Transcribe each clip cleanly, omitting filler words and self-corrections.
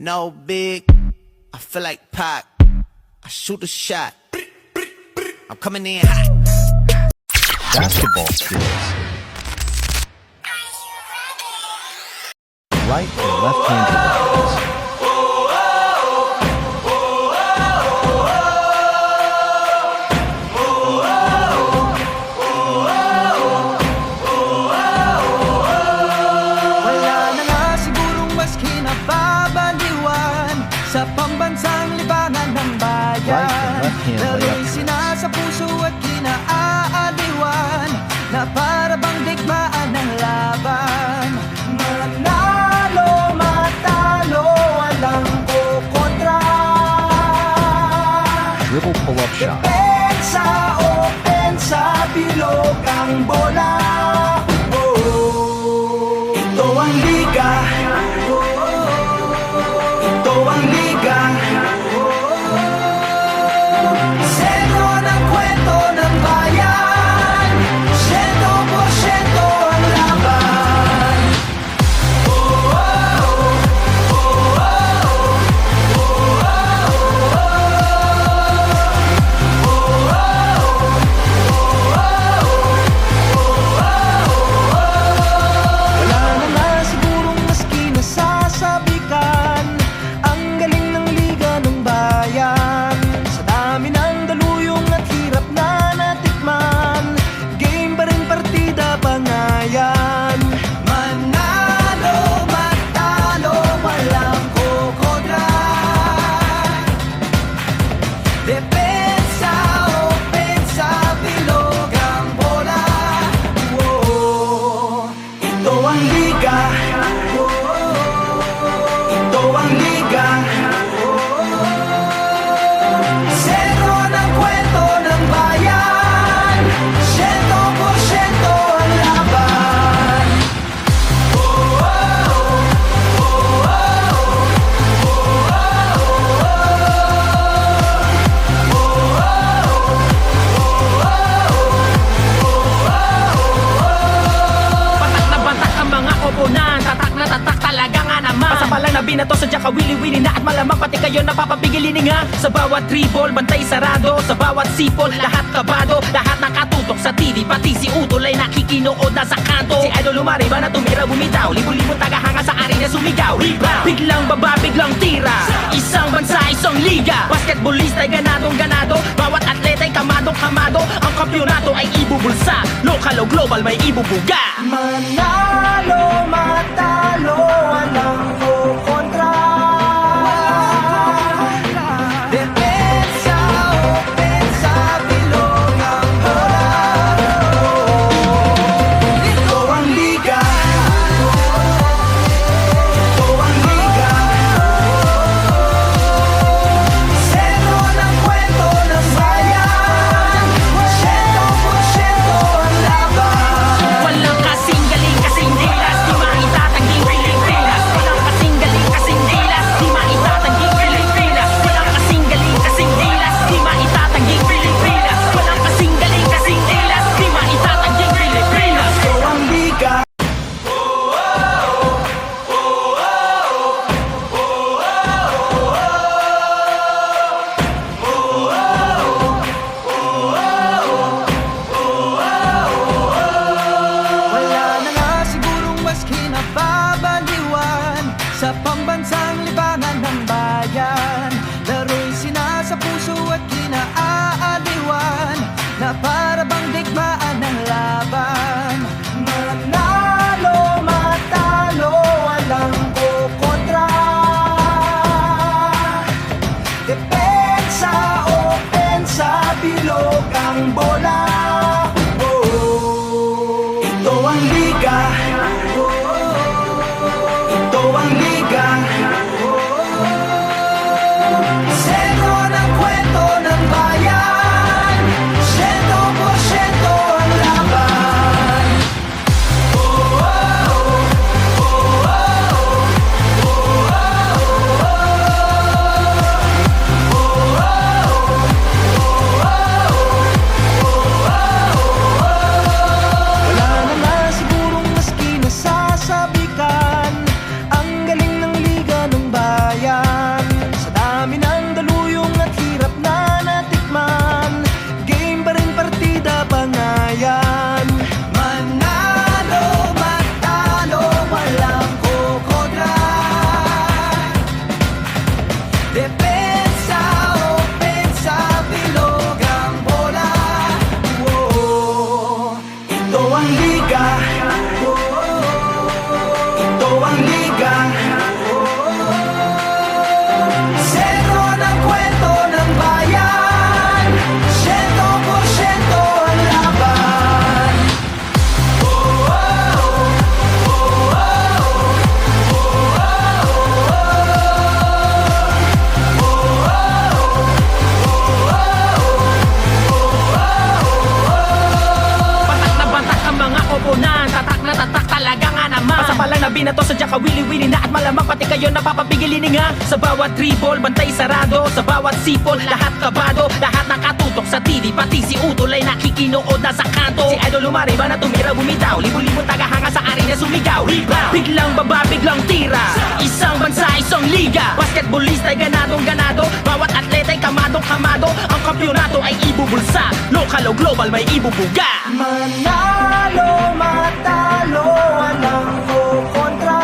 No big, I feel like Pac. I shoot a shot. I'm coming in hot. Basketball skills. Right and left-handed weapons. Wala na nga sigurong mas kinababaliwan sa pambansang libangan ng bayan. Right and left-hand Pero'y layup. sinasa puso at kinaaaliwan na para bang digmaan ng laban. Manalo, matalo, walang kukontra. Dribble pull-up shot. Depensa, opensa, bilog ang bola. Oh, ito ang liga. Ito ang liga. Sentro ng kwento ng bayan. 100% ang laban. Wala na nga sigurong maski nasasabikan ang galing ng liga ng bayan. Sa dami ng daluyong at hirap na natikman, game pa rin partida pangayan. Manalo, matalo, walang kukontra. Depensa, opensa, bilog ang bola. Oh, ito ang liga. Ito ang liga. Sentro ng kwento ng bayan. 100% ang laban. Patak na batak ang mga koponan. Tatak na tatak talaga nga naman. Pasapalang na binato sa dyan kawili-wili na. At malamang pati kayo napapapigilin nga. Sa bawat dribble, bantay sarado. Sa bawat sipol, lahat kabado. Lahat nakatutok sa TV, pati si Utol ay nakikinood na sa kanto. Si Idol Lumariba na tumira bumitaw. Libo-libo tagahanga sa arena sumigaw. Rebound, biglang baba, biglang tira. Isang bansa, isang liga. Basketballista ay ganadong ganado. Bawat atleta ay kamadong kamado. Ang kampyonato ay ibubulsa. Local o global may ibubuga. Manalo, matalo, walang kukontra. Depensa, opensa, bilog ang bola. Ito ang liga. Ito ang liga. Sentro ng kwento ng bayan. 100% ang laban. Walang kasing galing, kasing dilas. Di maitatanging Pilipinas. Walang pati kayo napapapigilin nga. Sa bawat dribble, bantay sarado. Sa bawat sipol, lahat kabado. Lahat nakatutok sa TV, pati si Utol ay nakikinood na sa kanto. Si Idol lumariba na tumira bumitaw, libo-libong tagahanga sa arena sumigaw. Rebound, biglang baba, biglang tira. Isang bansa, isang liga. Basketballista ay ganadong ganado. Bawat atleta ay kamadong kamado. Ang kampyonato ay ibubulsa. Local o global may ibubuga. Manalo, matalo, walang kukontra.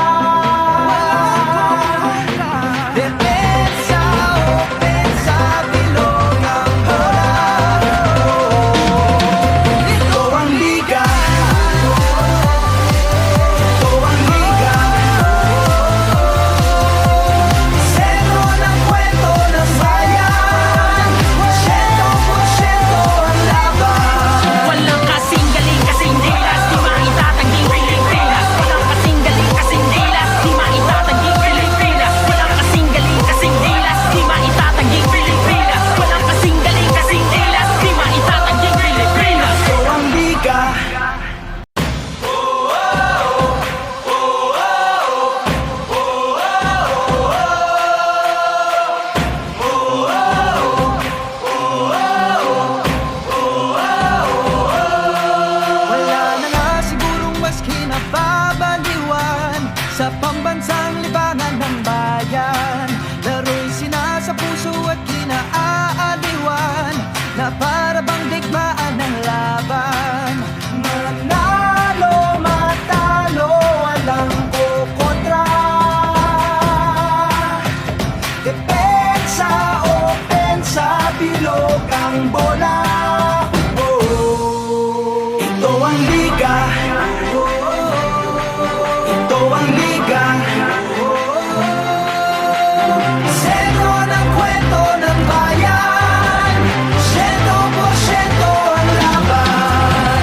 Depensa, opensa, bilog ang bola. Ito ang liga. Ito ang liga. Sentro ng kwento ng bayan. 100% ang laban. Walang kasing galing, kasing dilas, di maitatanging Pilipinas. Walang kasing galing, kasing dilas, di maitatanging Pilipinas. Walang kasing galing, kasing dilas, di maitatanging Pilipinas. Walang kasing galing, kasing dilas, di maitatanging Pilipinas. Ito ang liga. Wala na nga sigurong mas kinapabaliwan sa pambansang libangan ng bayan. Laro'y sinasa puso at kinaaaliwan na para bang digmaan ng laban. Manalo, matalo, walang kukontra. Depensa, opensa, bilog ang bola. Oh, ito ang liga. Ito ang liga. Sentro ng kwento ng bayan. 100% ang laban.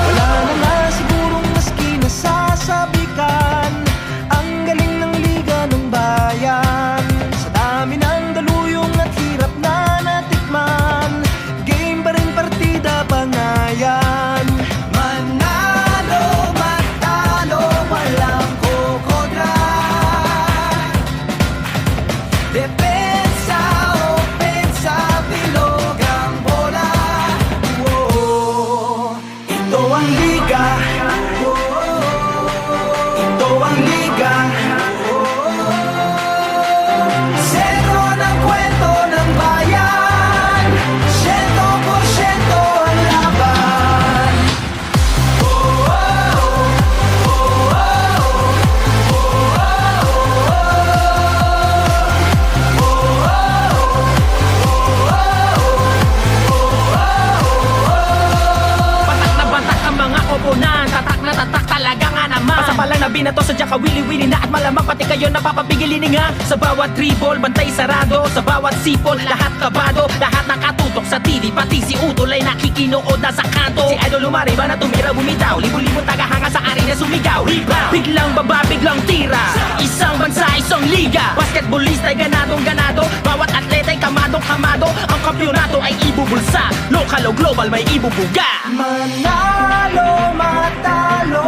Wala na nga sigurong maski nasasabikan ang galing ng liga ng bayan. Sa dami ng daluyong at hirap na natikman, game pa rin partida pangayan. Manalo, matalo, walang kukontra. Depensa, opensa, bilog ang bola. Oh, ito ang liga. Ito ang liga. Sentro ng kwento ng bayan. 100% ang laban. Batak na batak ang mga oponan. Tatak na tatak talaga nga naman. Pasapalang na binato sa Jaka wili-wili na at malamang pati kayo napapapigilin nga. Sa bawat dribble, bantay sarado. Sa bawat sipol, lahat kabado. Lahat nakatutok sa TV, pati si Utol ay nakikinood na sa kanto. Si Idol lumariba na tumira bumitaw, libo-libong tagahanga sa arena sumigaw. Rebound, biglang baba, biglang tira. Isang bansa, isang liga. Basketballista ay ganadong ganado. Bawat atleta ay kamadong kamado. Ang kampyonato ay ibubulsa. Local o global may ibubuga. Manalo, matalo,